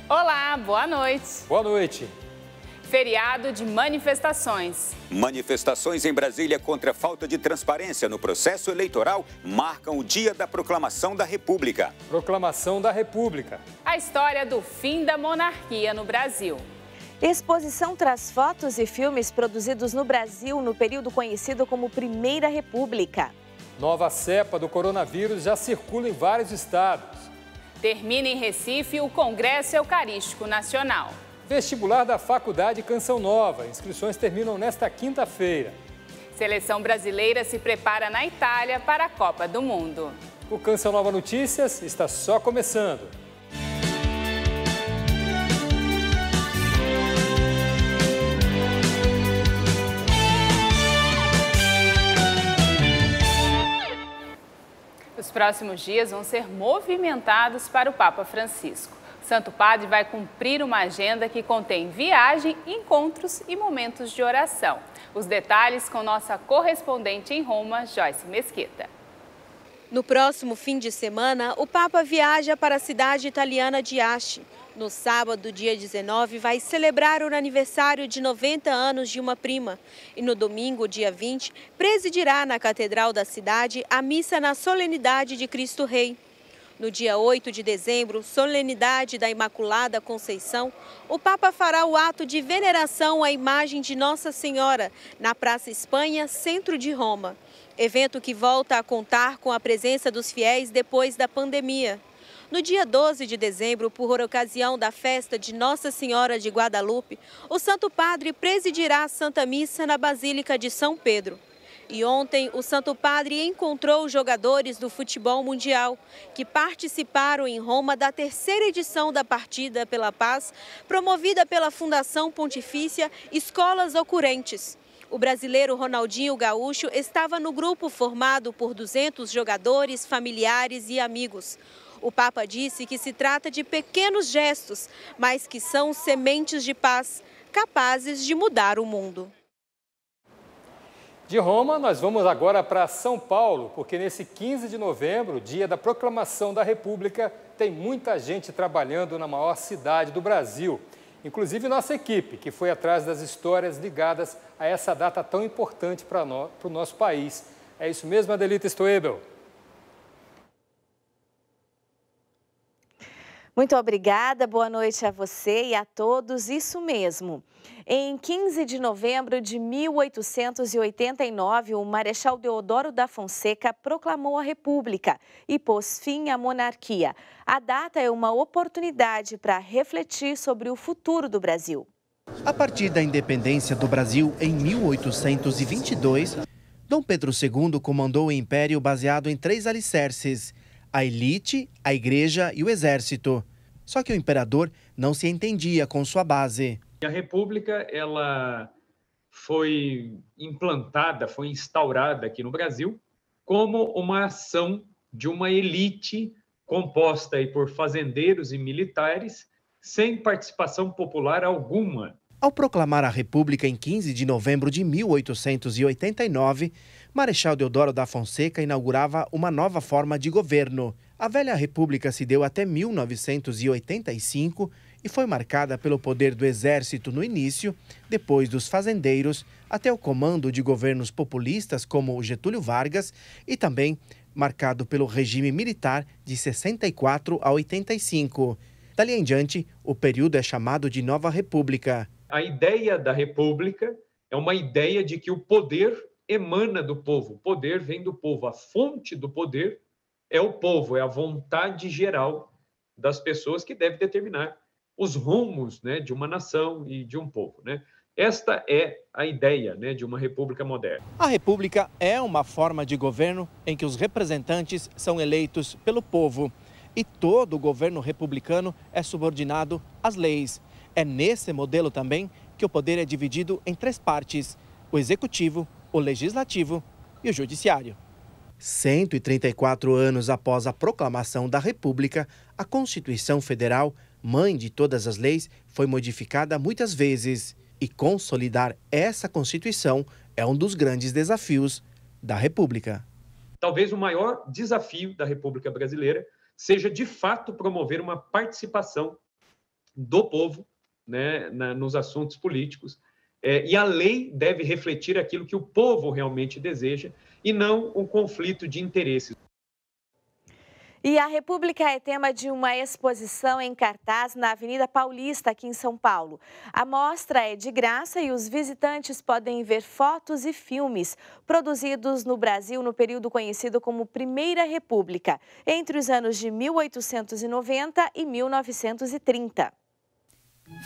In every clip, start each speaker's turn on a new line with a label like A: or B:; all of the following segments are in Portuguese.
A: Olá, boa noite.
B: Boa noite.
A: Feriado de manifestações.
C: Manifestações em Brasília contra a falta de transparência no processo eleitoral marcam o dia da proclamação da República.
B: Proclamação da República.
A: A história do fim da monarquia no Brasil.
D: Exposição traz fotos e filmes produzidos no Brasil no período conhecido como Primeira República.
B: Nova cepa do coronavírus já circula em vários estados.
A: Termina em Recife o Congresso Eucarístico Nacional.
B: Vestibular da Faculdade Canção Nova. Inscrições terminam nesta quinta-feira.
A: Seleção brasileira se prepara na Itália para a Copa do Mundo.
B: O Canção Nova Notícias está só começando.
A: Os próximos dias vão ser movimentados para o Papa Francisco. O Santo Padre vai cumprir uma agenda que contém viagem, encontros e momentos de oração. Os detalhes com nossa correspondente em Roma, Joyce Mesquita.
E: No próximo fim de semana, o Papa viaja para a cidade italiana de Asti. No sábado, dia 19, vai celebrar o aniversário de 90 anos de uma prima. E no domingo, dia 20, presidirá na Catedral da cidade a missa na solenidade de Cristo Rei. No dia 8 de dezembro, solenidade da Imaculada Conceição, o Papa fará o ato de veneração à imagem de Nossa Senhora, na Praça Espanha, centro de Roma. Evento que volta a contar com a presença dos fiéis depois da pandemia. No dia 12 de dezembro, por ocasião da festa de Nossa Senhora de Guadalupe, o Santo Padre presidirá a Santa Missa na Basílica de São Pedro. E ontem, o Santo Padre encontrou os jogadores do futebol mundial, que participaram em Roma da terceira edição da Partida pela Paz, promovida pela Fundação Pontifícia Escolas Ocorrentes. O brasileiro Ronaldinho Gaúcho estava no grupo formado por 200 jogadores, familiares e amigos. O Papa disse que se trata de pequenos gestos, mas que são sementes de paz, capazes de mudar o mundo.
B: De Roma, nós vamos agora para São Paulo, porque nesse 15 de novembro, dia da proclamação da República, tem muita gente trabalhando na maior cidade do Brasil. Inclusive nossa equipe, que foi atrás das histórias ligadas a essa data tão importante para o nosso país. É isso mesmo, Adelita Stoebel?
D: Muito obrigada, boa noite a você e a todos, isso mesmo. Em 15 de novembro de 1889, o Marechal Deodoro da Fonseca proclamou a República e pôs fim à monarquia. A data é uma oportunidade para refletir sobre o futuro do Brasil.
F: A partir da independência do Brasil em 1822, Dom Pedro II comandou o império baseado em 3 alicerces: a elite, a igreja e o exército. Só que o imperador não se entendia com sua base.
G: A República ela foi implantada, foi instaurada aqui no Brasil como uma ação de uma elite composta aí por fazendeiros e militares, sem participação popular alguma.
F: Ao proclamar a República em 15 de novembro de 1889, Marechal Deodoro da Fonseca inaugurava uma nova forma de governo. A velha República se deu até 1985 e foi marcada pelo poder do exército no início, depois dos fazendeiros, até o comando de governos populistas como Getúlio Vargas e também marcado pelo regime militar de 64 a 85. Dali em diante, o período é chamado de Nova República.
G: A ideia da República é uma ideia de que o poder emana do povo, o poder vem do povo, a fonte do poder é o povo, é a vontade geral das pessoas que deve determinar os rumos, né, de uma nação e de um povo, né? Esta é a ideia, né, de uma república moderna.
F: A república é uma forma de governo em que os representantes são eleitos pelo povo e todo o governo republicano é subordinado às leis. É nesse modelo também que o poder é dividido em 3 partes: o executivo, o legislativo e o judiciário. 134 anos após a proclamação da República, a Constituição Federal, mãe de todas as leis, foi modificada muitas vezes. E consolidar essa Constituição é um dos grandes desafios da República.
G: Talvez o maior desafio da República Brasileira seja, de fato, promover uma participação do povo, né, nos assuntos políticos. E a lei deve refletir aquilo que o povo realmente deseja e não o conflito de interesses.
D: E a República é tema de uma exposição em cartaz na Avenida Paulista, aqui em São Paulo. A mostra é de graça e os visitantes podem ver fotos e filmes produzidos no Brasil no período conhecido como Primeira República, entre os anos de 1890 e 1930.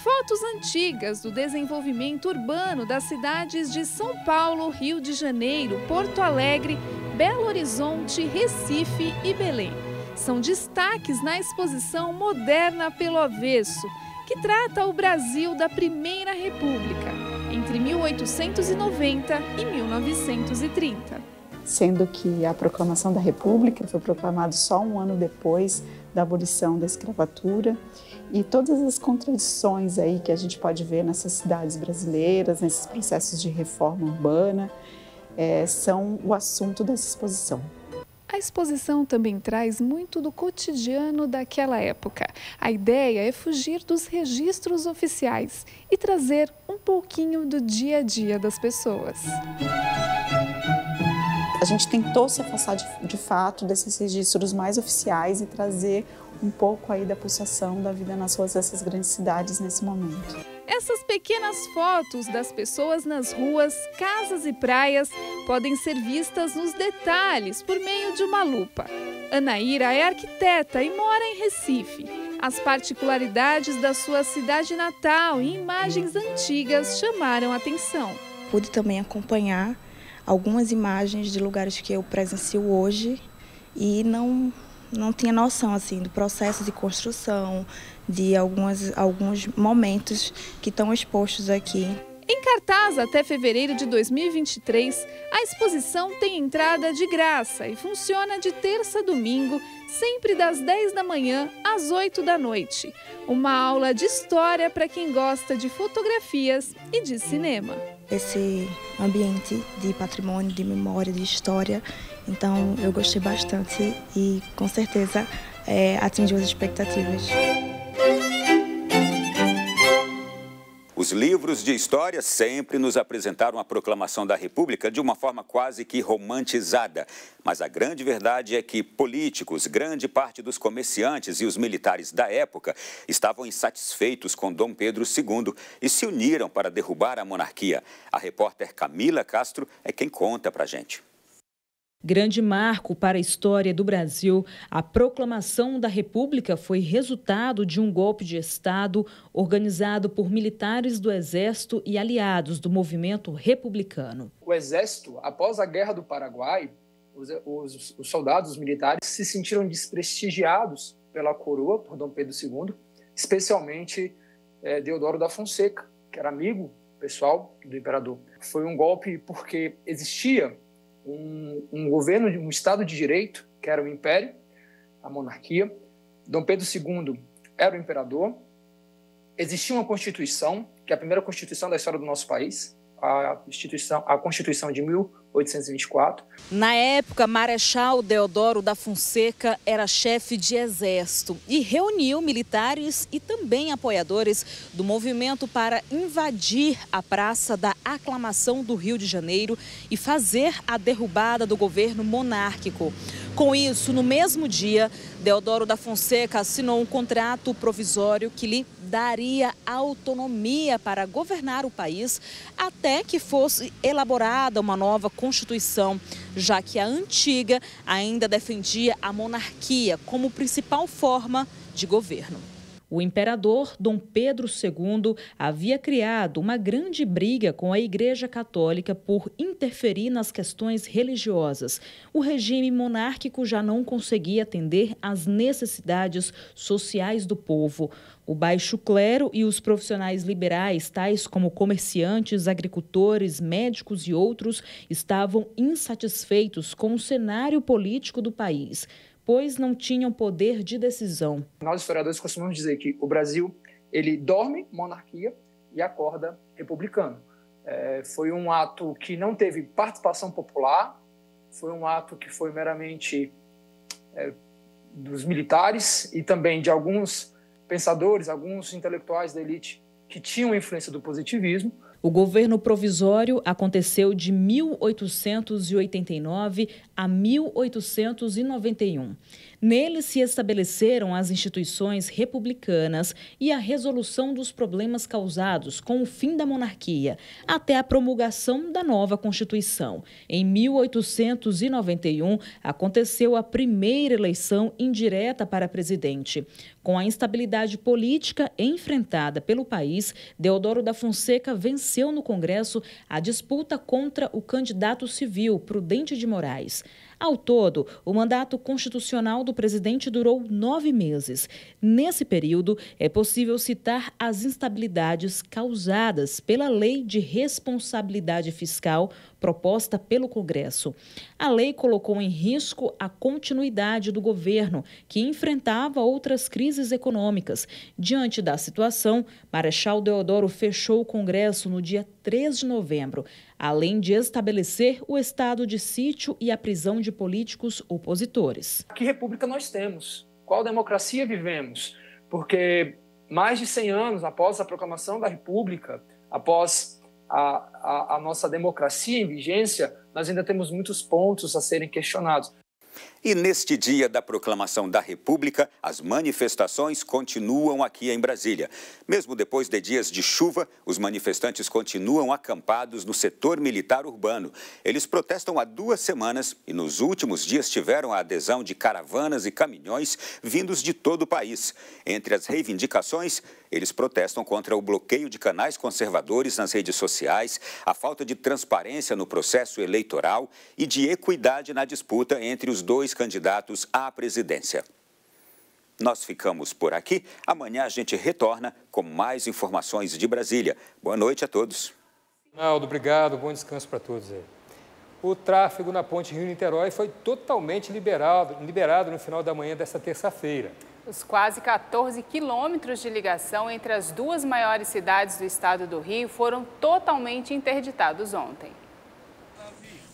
H: Fotos antigas do desenvolvimento urbano das cidades de São Paulo, Rio de Janeiro, Porto Alegre, Belo Horizonte, Recife e Belém. São destaques na exposição Moderna pelo Avesso, que trata o Brasil da Primeira República, entre 1890 e 1930.
I: Sendo que a proclamação da República foi proclamada só um ano depois da abolição da escravatura, e todas as contradições aí que a gente pode ver nessas cidades brasileiras, nesses processos de reforma urbana, são o assunto dessa exposição.
H: A exposição também traz muito do cotidiano daquela época. A ideia é fugir dos registros oficiais e trazer um pouquinho do dia a dia das pessoas.
I: A gente tentou se afastar de fato desses registros mais oficiais e trazer um pouco aí da pulsação da vida nas ruas dessas grandes cidades nesse momento.
H: Essas pequenas fotos das pessoas nas ruas, casas e praias podem ser vistas nos detalhes por meio de uma lupa. Anaíra é arquiteta e mora em Recife. As particularidades da sua cidade natal e imagens antigas chamaram a atenção.
J: Pude também acompanhar algumas imagens de lugares que eu presencio hoje e não tinha noção assim do processo de construção, de alguns momentos que estão expostos aqui.
H: Em cartaz até fevereiro de 2023, a exposição tem entrada de graça e funciona de terça a domingo, sempre das 10 da manhã às 8 da noite. Uma aula de história para quem gosta de fotografias e de cinema.
J: Esse ambiente de patrimônio, de memória, de história, então eu gostei bastante e com certeza atingiu as expectativas.
C: Os livros de história sempre nos apresentaram a proclamação da República de uma forma quase que romantizada. Mas a grande verdade é que políticos, grande parte dos comerciantes e os militares da época estavam insatisfeitos com Dom Pedro II e se uniram para derrubar a monarquia. A repórter Camila Castro é quem conta pra gente.
K: Grande marco para a história do Brasil, a proclamação da República foi resultado de um golpe de Estado organizado por militares do Exército e aliados do movimento republicano.
L: O Exército, após a Guerra do Paraguai, os soldados militares se sentiram desprestigiados pela coroa, por Dom Pedro II, especialmente Deodoro da Fonseca, que era amigo pessoal do imperador. Foi um golpe porque existia um governo, um Estado de Direito, que era o Império, a monarquia. Dom Pedro II era o imperador. Existia uma Constituição, que é a primeira Constituição da história do nosso país, a Constituição de 1824.
K: Na época, Marechal Deodoro da Fonseca era chefe de exército e reuniu militares e também apoiadores do movimento para invadir a Praça da Aclamação do Rio de Janeiro e fazer a derrubada do governo monárquico. Com isso, no mesmo dia, Deodoro da Fonseca assinou um contrato provisório que lhe daria autonomia para governar o país até que fosse elaborada uma nova Constituição, já que a antiga ainda defendia a monarquia como principal forma de governo. O imperador Dom Pedro II havia criado uma grande briga com a Igreja Católica por interferir nas questões religiosas. O regime monárquico já não conseguia atender às necessidades sociais do povo. O baixo clero e os profissionais liberais, tais como comerciantes, agricultores, médicos e outros, estavam insatisfeitos com o cenário político do país, pois não tinham poder de decisão.
L: Nós, historiadores, costumamos dizer que o Brasil ele dorme monarquia e acorda republicano. Foi um ato que não teve participação popular, foi um ato que foi meramente dos militares e também de alguns pensadores, alguns intelectuais da elite que tinham influência do positivismo.
K: O governo provisório aconteceu de 1889 a 1891. Nele se estabeleceram as instituições republicanas e a resolução dos problemas causados com o fim da monarquia, até a promulgação da nova Constituição. Em 1891, aconteceu a primeira eleição indireta para presidente. Com a instabilidade política enfrentada pelo país, Deodoro da Fonseca venceu no Congresso a disputa contra o candidato civil, Prudente de Moraes. Ao todo, o mandato constitucional do presidente durou 9 meses. Nesse período, é possível citar as instabilidades causadas pela Lei de Responsabilidade Fiscal proposta pelo Congresso. A lei colocou em risco a continuidade do governo, que enfrentava outras crises econômicas. Diante da situação, Marechal Deodoro fechou o Congresso no dia 3 de novembro, além de estabelecer o estado de sítio e a prisão de políticos opositores.
L: Que república nós temos? Qual democracia vivemos? Porque mais de 100 anos após a proclamação da República, após a nossa democracia em vigência, nós ainda temos muitos pontos a serem questionados.
C: E neste dia da proclamação da República, as manifestações continuam aqui em Brasília. Mesmo depois de dias de chuva, os manifestantes continuam acampados no setor militar urbano. Eles protestam há 2 semanas e nos últimos dias tiveram a adesão de caravanas e caminhões vindos de todo o país. Entre as reivindicações, eles protestam contra o bloqueio de canais conservadores nas redes sociais, a falta de transparência no processo eleitoral e de equidade na disputa entre os dois candidatos à presidência. Nós ficamos por aqui. Amanhã a gente retorna com mais informações de Brasília. Boa noite a todos.
B: Ronaldo, obrigado. Bom descanso para todos aí. O tráfego na ponte Rio-Niterói foi totalmente liberado no final da manhã desta terça-feira.
A: Os quase 14 quilômetros de ligação entre as duas maiores cidades do estado do Rio foram totalmente interditados ontem.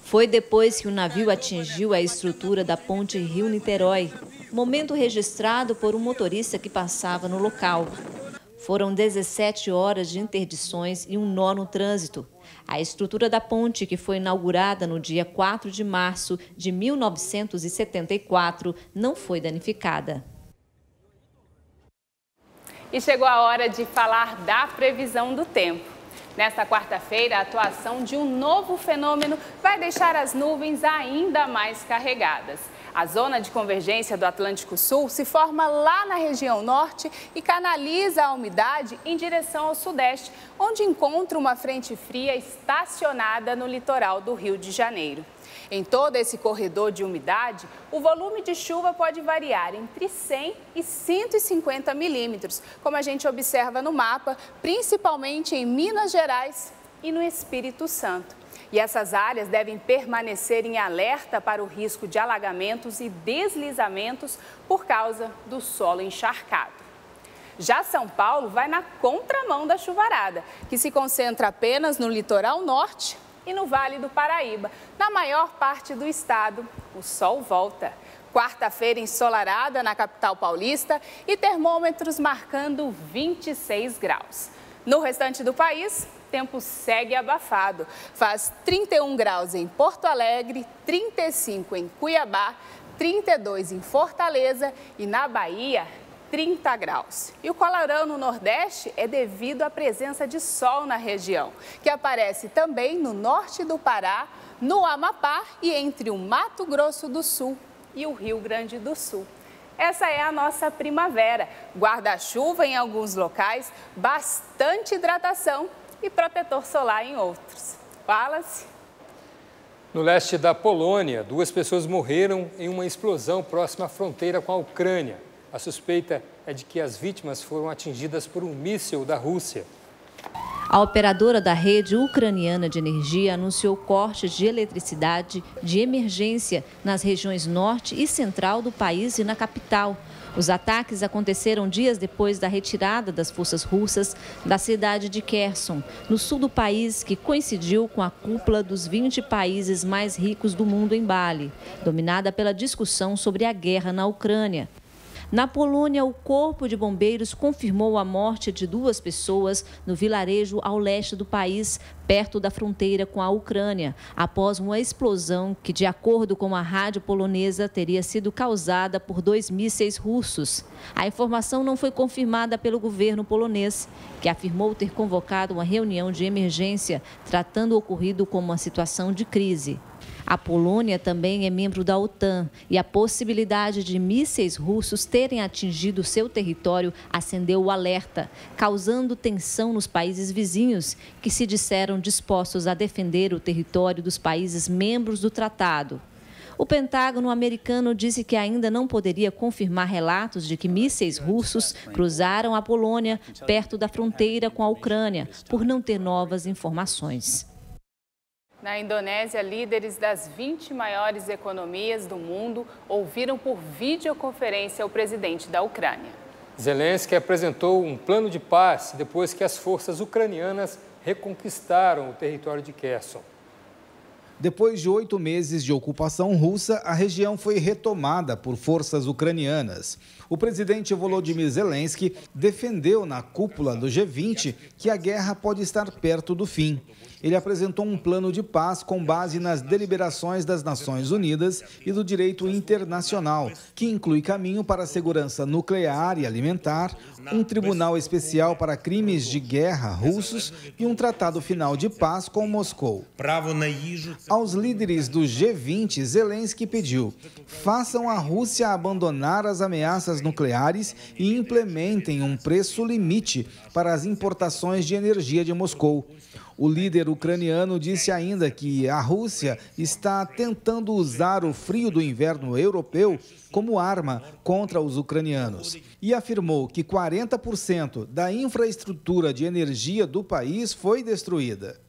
M: Foi depois que o navio atingiu a estrutura da ponte Rio-Niterói, momento registrado por um motorista que passava no local. Foram 17 horas de interdições e um nó no trânsito. A estrutura da ponte, que foi inaugurada no dia 4 de março de 1974, não foi danificada.
A: E chegou a hora de falar da previsão do tempo. Nesta quarta-feira, a atuação de um novo fenômeno vai deixar as nuvens ainda mais carregadas. A zona de convergência do Atlântico Sul se forma lá na região norte e canaliza a umidade em direção ao sudeste, onde encontra uma frente fria estacionada no litoral do Rio de Janeiro. Em todo esse corredor de umidade, o volume de chuva pode variar entre 100 e 150 milímetros, como a gente observa no mapa, principalmente em Minas Gerais e no Espírito Santo. E essas áreas devem permanecer em alerta para o risco de alagamentos e deslizamentos por causa do solo encharcado. Já São Paulo vai na contramão da chuvarada, que se concentra apenas no litoral norte e no Vale do Paraíba. Na maior parte do estado, o sol volta. Quarta-feira ensolarada na capital paulista e termômetros marcando 26 graus. No restante do país, o tempo segue abafado. Faz 31 graus em Porto Alegre, 35 em Cuiabá, 32 em Fortaleza e na Bahia, 30 graus. E o calorão no Nordeste é devido à presença de sol na região, que aparece também no norte do Pará, no Amapá e entre o Mato Grosso do Sul e o Rio Grande do Sul. Essa é a nossa primavera. Guarda-chuva em alguns locais, bastante hidratação e protetor solar em outros. Fala-se.
B: No leste da Polônia, 2 pessoas morreram em uma explosão próxima à fronteira com a Ucrânia. A suspeita é de que as vítimas foram atingidas por um míssil da Rússia.
M: A operadora da rede ucraniana de energia anunciou cortes de eletricidade de emergência nas regiões norte e central do país e na capital. Os ataques aconteceram dias depois da retirada das forças russas da cidade de Kherson, no sul do país, que coincidiu com a cúpula dos 20 países mais ricos do mundo em Bali, dominada pela discussão sobre a guerra na Ucrânia. Na Polônia, o Corpo de Bombeiros confirmou a morte de 2 pessoas no vilarejo ao leste do país, perto da fronteira com a Ucrânia, após uma explosão que, de acordo com a rádio polonesa, teria sido causada por 2 mísseis russos. A informação não foi confirmada pelo governo polonês, que afirmou ter convocado uma reunião de emergência, tratando o ocorrido como uma situação de crise. A Polônia também é membro da OTAN e a possibilidade de mísseis russos terem atingido seu território acendeu o alerta, causando tensão nos países vizinhos, que se disseram dispostos a defender o território dos países membros do tratado. O Pentágono americano disse que ainda não poderia confirmar relatos de que mísseis russos cruzaram a Polônia perto da fronteira com a Ucrânia, por não ter novas informações.
A: Na Indonésia, líderes das 20 maiores economias do mundo ouviram por videoconferência o presidente da Ucrânia.
B: Zelensky apresentou um plano de paz depois que as forças ucranianas reconquistaram o território de Kherson.
N: Depois de 8 meses de ocupação russa, a região foi retomada por forças ucranianas. O presidente Volodymyr Zelensky defendeu na cúpula do G20 que a guerra pode estar perto do fim. Ele apresentou um plano de paz com base nas deliberações das Nações Unidas e do direito internacional, que inclui caminho para a segurança nuclear e alimentar, um tribunal especial para crimes de guerra russos e um tratado final de paz com Moscou. Aos líderes do G20, Zelensky pediu: façam a Rússia abandonar as ameaças nucleares e implementem um preço limite para as importações de energia de Moscou. O líder ucraniano disse ainda que a Rússia está tentando usar o frio do inverno europeu como arma contra os ucranianos e afirmou que 40% da infraestrutura de energia do país foi destruída.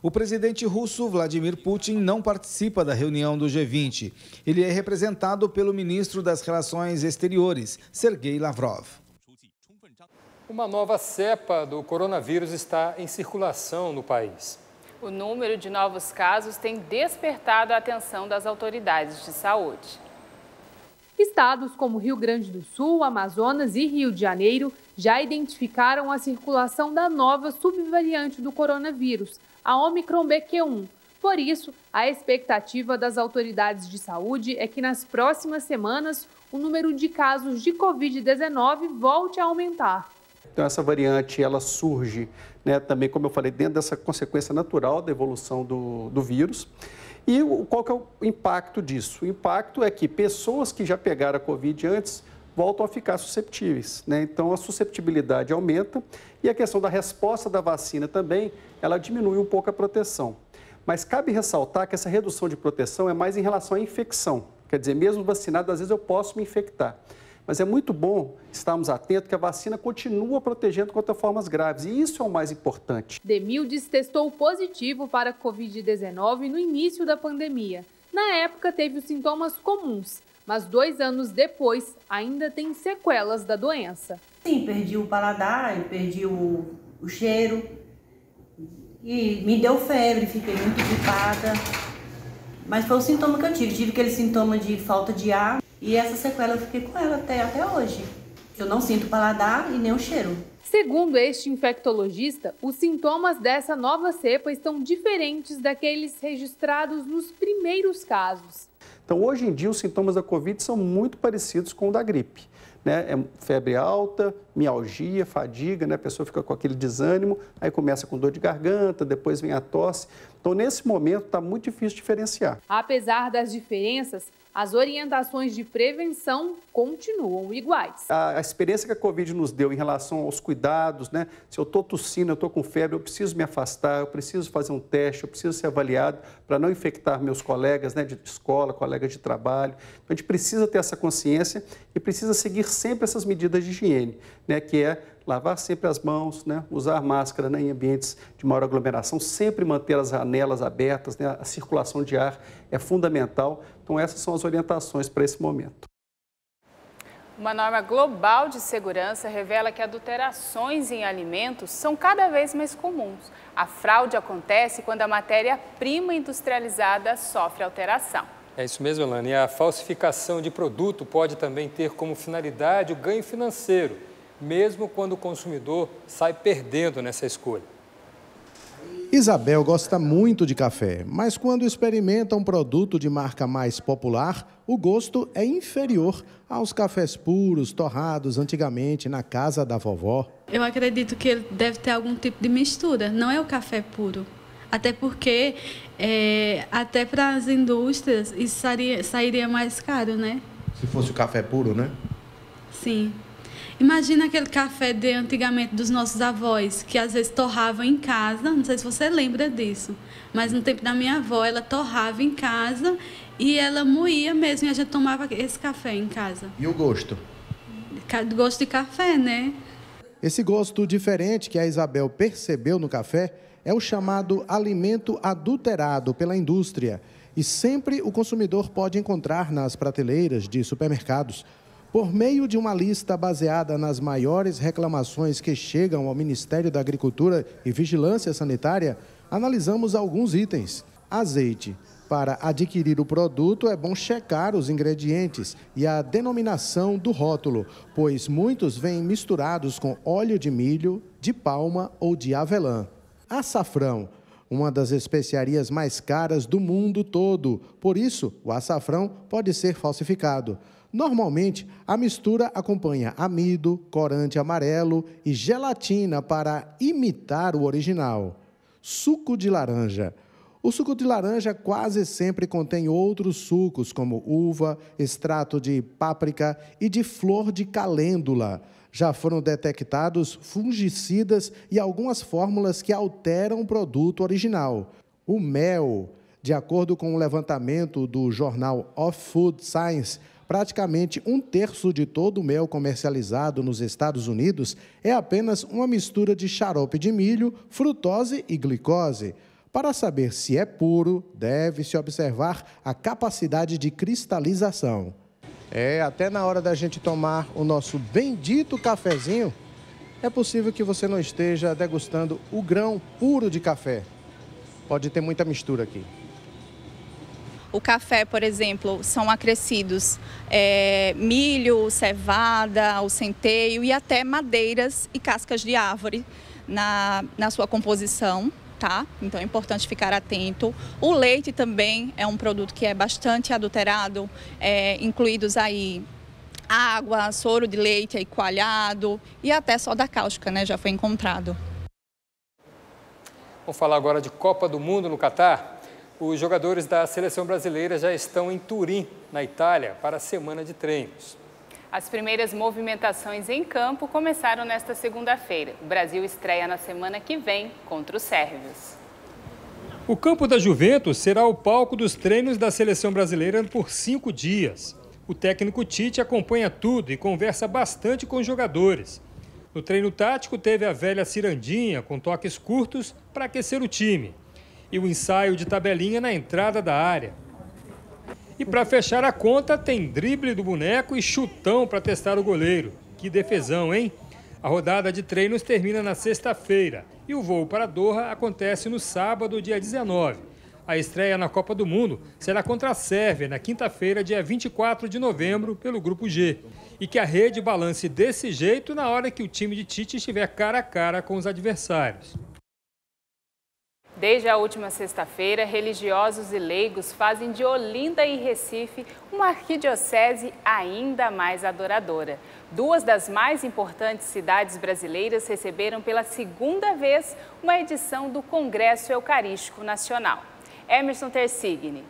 N: O presidente russo Vladimir Putin não participa da reunião do G20. Ele é representado pelo ministro das Relações Exteriores, Sergei Lavrov.
B: Uma nova cepa do coronavírus está em circulação no país.
A: O número de novos casos tem despertado a atenção das autoridades de saúde.
O: Estados como Rio Grande do Sul, Amazonas e Rio de Janeiro já identificaram a circulação da nova subvariante do coronavírus, a Omicron BQ1. Por isso, a expectativa das autoridades de saúde é que nas próximas semanas o número de casos de Covid-19 volte a aumentar.
P: Então, essa variante, ela surge, né, também, como eu falei, dentro dessa consequência natural da evolução do vírus. E qual que é o impacto disso? O impacto é que pessoas que já pegaram a Covid antes voltam a ficar susceptíveis, né? Então, a susceptibilidade aumenta e a questão da resposta da vacina também, ela diminui um pouco a proteção. Mas cabe ressaltar que essa redução de proteção é mais em relação à infecção. Quer dizer, mesmo vacinado, às vezes eu posso me infectar. Mas é muito bom estarmos atentos que a vacina continua protegendo contra formas graves, e isso é o mais importante.
O: Demildes testou positivo para a Covid-19 no início da pandemia. Na época, teve os sintomas comuns, mas 2 anos depois, ainda tem sequelas da doença.
Q: Sim, perdi o paladar, perdi o cheiro, e me deu febre, fiquei muito gripada. Mas foi o sintoma que eu tive aquele sintoma de falta de ar. E essa sequela eu fiquei com ela até hoje. Eu não sinto paladar e nem o cheiro.
O: Segundo este infectologista, os sintomas dessa nova cepa estão diferentes daqueles registrados nos primeiros casos.
P: Então, hoje em dia, os sintomas da Covid são muito parecidos com o da gripe, né? É febre alta, mialgia, fadiga, né? A pessoa fica com aquele desânimo, aí começa com dor de garganta, depois vem a tosse. Então, nesse momento, está muito difícil diferenciar.
O: Apesar das diferenças, as orientações de prevenção continuam iguais.
P: A experiência que a Covid nos deu em relação aos cuidados, né? Se eu estou tossindo, eu estou com febre, eu preciso me afastar, eu preciso fazer um teste, eu preciso ser avaliado para não infectar meus colegas, né, de escola, colegas de trabalho. Então, a gente precisa ter essa consciência e precisa seguir sempre essas medidas de higiene, né, que é lavar sempre as mãos, né, usar máscara, né, em ambientes de maior aglomeração, sempre manter as janelas abertas, né, a circulação de ar é fundamental. Então, essas são as orientações para esse momento.
A: Uma norma global de segurança revela que adulterações em alimentos são cada vez mais comuns. A fraude acontece quando a matéria-prima industrializada sofre alteração.
B: É isso mesmo, Elane. E a falsificação de produto pode também ter como finalidade o ganho financeiro, mesmo quando o consumidor sai perdendo nessa escolha.
R: Isabel gosta muito de café, mas quando experimenta um produto de marca mais popular, o gosto é inferior aos cafés puros, torrados antigamente na casa da vovó.
S: Eu acredito que ele deve ter algum tipo de mistura, não é o café puro. Até porque, até para as indústrias, isso sairia mais caro, né?
R: Se fosse o café puro, né?
S: Sim. Imagina aquele café de antigamente dos nossos avós, que às vezes torravam em casa, não sei se você lembra disso, mas no tempo da minha avó, ela torrava em casa e ela moía mesmo, e a gente tomava esse café em casa.
R: E o gosto?
S: Gosto de café, né?
R: Esse gosto diferente que a Isabel percebeu no café é o chamado alimento adulterado pela indústria, e sempre o consumidor pode encontrar nas prateleiras de supermercados. Por meio de uma lista baseada nas maiores reclamações que chegam ao Ministério da Agricultura e Vigilância Sanitária, analisamos alguns itens. Azeite. Para adquirir o produto, é bom checar os ingredientes e a denominação do rótulo, pois muitos vêm misturados com óleo de milho, de palma ou de avelã. Açafrão. Uma das especiarias mais caras do mundo todo. Por isso, o açafrão pode ser falsificado. Normalmente, a mistura acompanha amido, corante amarelo e gelatina para imitar o original. Suco de laranja. O suco de laranja quase sempre contém outros sucos, como uva, extrato de páprica e de flor de calêndula. Já foram detectados fungicidas e algumas fórmulas que alteram o produto original. O mel, de acordo com o levantamento do jornal Of Food Science, praticamente 1/3 de todo o mel comercializado nos Estados Unidos é apenas uma mistura de xarope de milho, frutose e glicose. Para saber se é puro, deve-se observar a capacidade de cristalização. Até na hora da gente tomar o nosso bendito cafezinho, é possível que você não esteja degustando o grão puro de café. Pode ter muita mistura aqui.
T: O café, por exemplo, são acrescidos milho, cevada, o centeio e até madeiras e cascas de árvore na sua composição, tá? Então é importante ficar atento. O leite também é um produto que é bastante adulterado, incluídos aí água, soro de leite aí coalhado e até soda cáustica, né? Já foi encontrado.
B: Vamos falar agora de Copa do Mundo no Catar. Os jogadores da seleção brasileira já estão em Turim, na Itália, para a semana de treinos.
A: As primeiras movimentações em campo começaram nesta segunda-feira. O Brasil estreia na semana que vem contra os sérvios.
B: O campo da Juventus será o palco dos treinos da seleção brasileira por 5 dias. O técnico Tite acompanha tudo e conversa bastante com os jogadores. No treino tático teve a velha cirandinha com toques curtos para aquecer o time. E o ensaio de tabelinha na entrada da área. E para fechar a conta, tem drible do boneco e chutão para testar o goleiro. Que defesão, hein? A rodada de treinos termina na sexta-feira e o voo para Doha acontece no sábado, dia 19. A estreia na Copa do Mundo será contra a Sérvia, na quinta-feira, dia 24 de novembro, pelo Grupo G. E que a rede balance desse jeito na hora que o time de Tite estiver cara a cara com os adversários.
A: Desde a última sexta-feira, religiosos e leigos fazem de Olinda e Recife uma arquidiocese ainda mais adoradora. Duas das mais importantes cidades brasileiras receberam pela segunda vez uma edição do Congresso Eucarístico Nacional. Emerson Tersigni.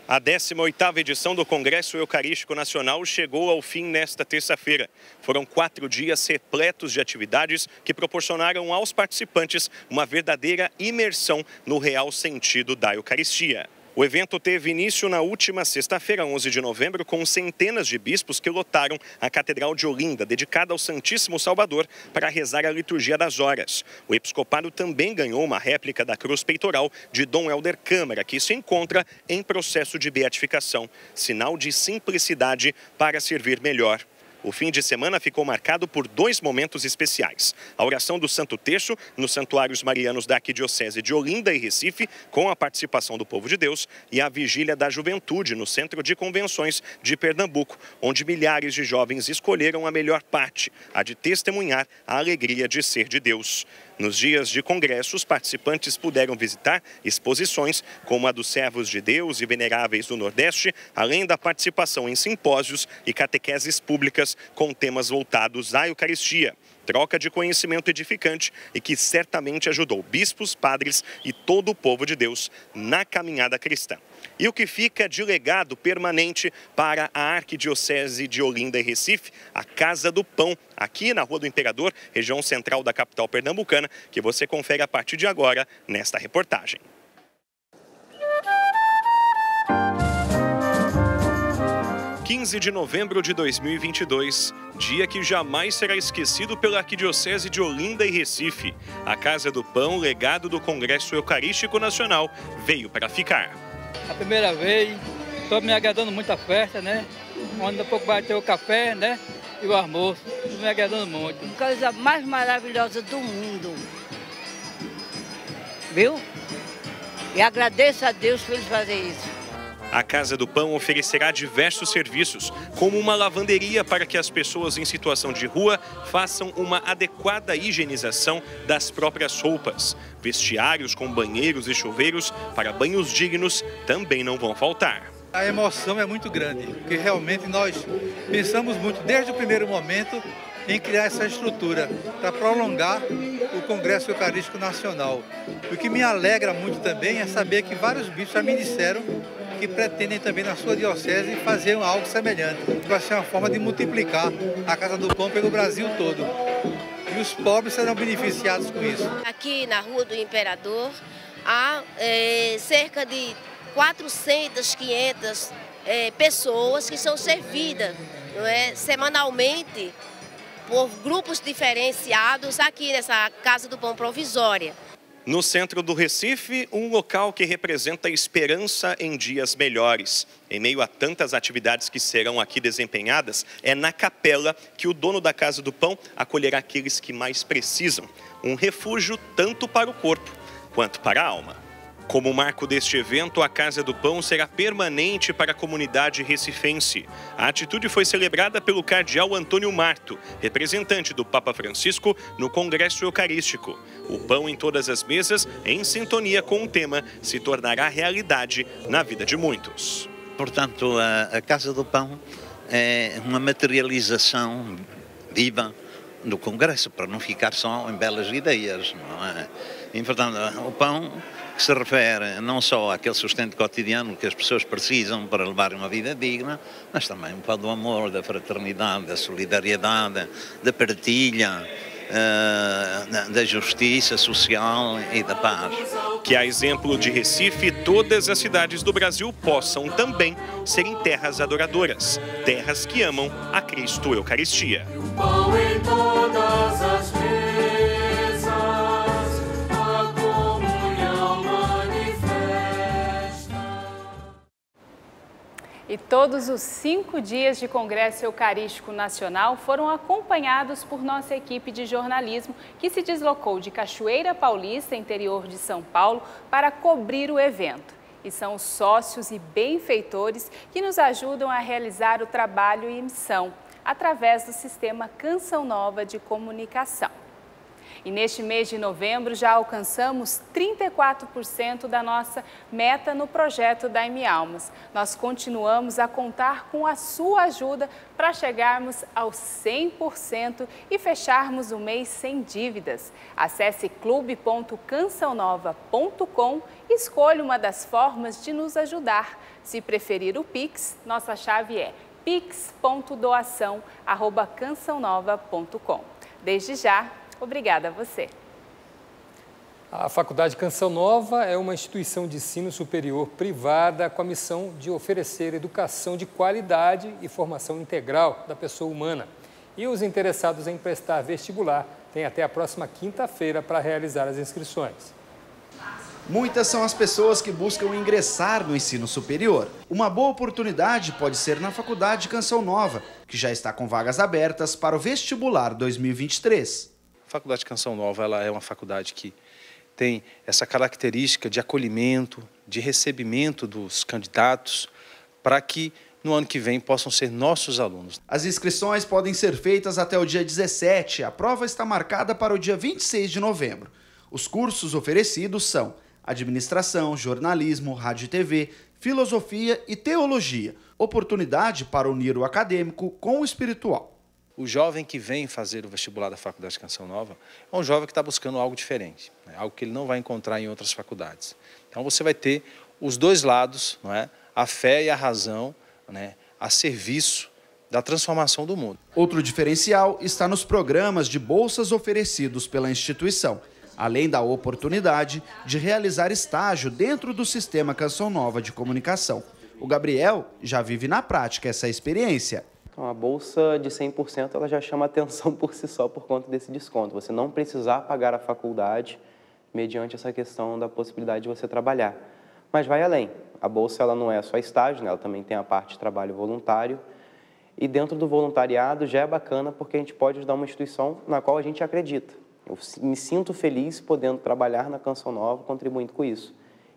U: A 18ª edição do Congresso Eucarístico Nacional chegou ao fim nesta terça-feira. Foram 4 dias repletos de atividades que proporcionaram aos participantes uma verdadeira imersão no real sentido da Eucaristia. O evento teve início na última sexta-feira, 11 de novembro, com centenas de bispos que lotaram a Catedral de Olinda, dedicada ao Santíssimo Salvador, para rezar a liturgia das horas. O episcopado também ganhou uma réplica da cruz peitoral de Dom Helder Câmara, que se encontra em processo de beatificação, sinal de simplicidade para servir melhor. O fim de semana ficou marcado por 2 momentos especiais. A oração do Santo Terço nos santuários marianos da Arquidiocese de Olinda e Recife, com a participação do povo de Deus, e a Vigília da Juventude no Centro de Convenções de Pernambuco, onde milhares de jovens escolheram a melhor parte, a de testemunhar a alegria de ser de Deus. Nos dias de congresso, os participantes puderam visitar exposições como a dos Servos de Deus e Veneráveis do Nordeste, além da participação em simpósios e catequeses públicas com temas voltados à Eucaristia. Troca de conhecimento edificante e que certamente ajudou bispos, padres e todo o povo de Deus na caminhada cristã. E o que fica de legado permanente para a Arquidiocese de Olinda e Recife, a Casa do Pão, aqui na Rua do Imperador, região central da capital pernambucana, que você confere a partir de agora nesta reportagem. – 15 de novembro de 2022, dia que jamais será esquecido pela Arquidiocese de Olinda e Recife. A Casa do Pão, legado do Congresso Eucarístico Nacional, veio para ficar.
E: A primeira vez, estou me agradando muito a festa, né? Onde a pouco vai ter o café, né? E o almoço, estou me agradando muito.
V: Coisa mais maravilhosa do mundo, viu? E agradeço a Deus por eles fazerem isso.
U: A Casa do Pão oferecerá diversos serviços, como uma lavanderia para que as pessoas em situação de rua façam uma adequada higienização das próprias roupas. Vestiários com banheiros e chuveiros para banhos dignos também não vão faltar.
W: A emoção é muito grande, porque realmente nós pensamos muito desde o primeiro momento em criar essa estrutura para prolongar o Congresso Eucarístico Nacional. O que me alegra muito também é saber que vários bispos já me disseram que pretendem também na sua diocese fazer algo semelhante. Vai ser uma forma de multiplicar a Casa do Pão pelo Brasil todo. E os pobres serão beneficiados com isso.
X: Aqui na Rua do Imperador há cerca de 400, 500 pessoas que são servidas, não é, semanalmente por grupos diferenciados aqui nessa Casa do Pão provisória.
U: No centro do Recife, um local que representa a esperança em dias melhores. Em meio a tantas atividades que serão aqui desempenhadas, é na capela que o dono da Casa do Pão acolherá aqueles que mais precisam. Um refúgio tanto para o corpo quanto para a alma. Como marco deste evento, a Casa do Pão será permanente para a comunidade recifense. A atitude foi celebrada pelo cardeal Antônio Marto, representante do Papa Francisco no Congresso Eucarístico. O pão em todas as mesas, em sintonia com o tema, se tornará realidade na vida de muitos.
Y: Portanto, a Casa do Pão é uma materialização viva do Congresso, para não ficar só em belas ideias, não é? E, portanto, o pão que se refere não só àquele sustento cotidiano que as pessoas precisam para levar uma vida digna, mas também o pão do amor, da fraternidade, da solidariedade, da partilha, da justiça social e da paz.
U: Que, a exemplo de Recife, todas as cidades do Brasil possam também serem terras adoradoras, terras que amam a Cristo Eucaristia.
Z: O pão em todas as mesas, a comunhão manifesta.
A: E todos os 5 dias de Congresso Eucarístico Nacional foram acompanhados por nossa equipe de jornalismo, que se deslocou de Cachoeira Paulista, interior de São Paulo, para cobrir o evento. E são os sócios e benfeitores que nos ajudam a realizar o trabalho e missão, através do sistema Canção Nova de Comunicação. E neste mês de novembro já alcançamos 34% da nossa meta no projeto Dai-me Almas. Nós continuamos a contar com a sua ajuda para chegarmos aos 100% e fecharmos o mês sem dívidas. Acesse clube.cançãonova.com e escolha uma das formas de nos ajudar. Se preferir o Pix, nossa chave é pix.doação@cançãonova.com. Desde já, obrigada a você.
B: A Faculdade Canção Nova é uma instituição de ensino superior privada com a missão de oferecer educação de qualidade e formação integral da pessoa humana. E os interessados em prestar vestibular têm até a próxima quinta-feira para realizar as inscrições.
D: Muitas são as pessoas que buscam ingressar no ensino superior. Uma boa oportunidade pode ser na Faculdade Canção Nova, que já está com vagas abertas para o vestibular 2023.
F: A Faculdade Canção Nova ela é uma faculdade que tem essa característica de acolhimento, de recebimento dos candidatos, para que no ano que vem possam ser nossos alunos.
D: As inscrições podem ser feitas até o dia 17, a prova está marcada para o dia 26 de novembro. Os cursos oferecidos são Administração, Jornalismo, Rádio e TV, Filosofia e Teologia. Oportunidade para unir o acadêmico com o espiritual.
F: O jovem que vem fazer o vestibular da Faculdade Canção Nova é um jovem que está buscando algo diferente, algo que ele não vai encontrar em outras faculdades. Então você vai ter os dois lados, não é? A fé e a razão, né, a serviço da transformação do mundo.
D: Outro diferencial está nos programas de bolsas oferecidos pela instituição, além da oportunidade de realizar estágio dentro do sistema Canção Nova de comunicação. O Gabriel já vive na prática essa experiência.
G: Então, a bolsa de 100% ela já chama atenção por si só por conta desse desconto. Você não precisar pagar a faculdade mediante essa questão da possibilidade de você trabalhar. Mas vai além. A bolsa ela não é só estágio, né? Ela também tem a parte de trabalho voluntário. E dentro do voluntariado já é bacana porque a gente pode ajudar uma instituição na qual a gente acredita. Eu me sinto feliz podendo trabalhar na Canção Nova, contribuindo com isso.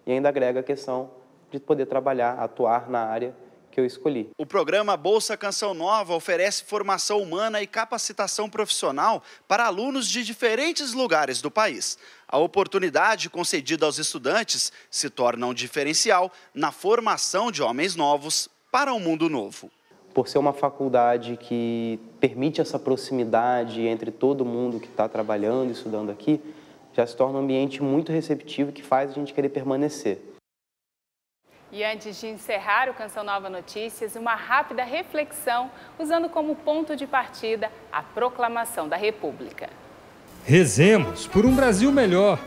G: E ainda agrega a questão de poder trabalhar, atuar na área que eu escolhi.
D: O programa Bolsa Canção Nova oferece formação humana e capacitação profissional para alunos de diferentes lugares do país. A oportunidade concedida aos estudantes se torna um diferencial na formação de homens novos para um mundo novo.
G: Por ser uma faculdade que permite essa proximidade entre todo mundo que está trabalhando e estudando aqui, já se torna um ambiente muito receptivo que faz a gente querer permanecer.
A: E antes de encerrar o Canção Nova Notícias, uma rápida reflexão usando como ponto de partida a proclamação da República.
B: Rezemos por um Brasil melhor.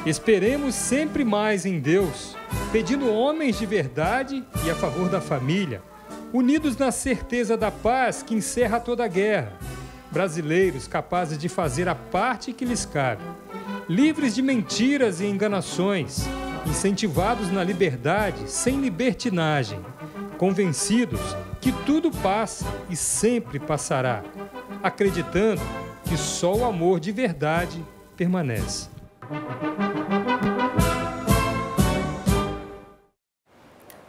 B: Esperemos sempre mais em Deus, pedindo homens de verdade e a favor da família, unidos na certeza da paz que encerra toda a guerra. Brasileiros capazes de fazer a parte que lhes cabe, livres de mentiras e enganações, incentivados na liberdade sem libertinagem, convencidos que tudo passa e sempre passará, acreditando que só o amor de verdade permanece.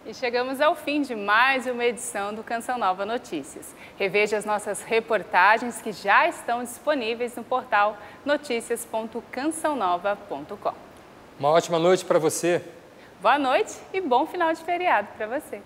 A: E chegamos ao fim de mais uma edição do Canção Nova Notícias. Reveja as nossas reportagens que já estão disponíveis no portal noticias.cançãonova.com.
B: Uma ótima noite para você.
A: Boa noite e bom final de feriado para você.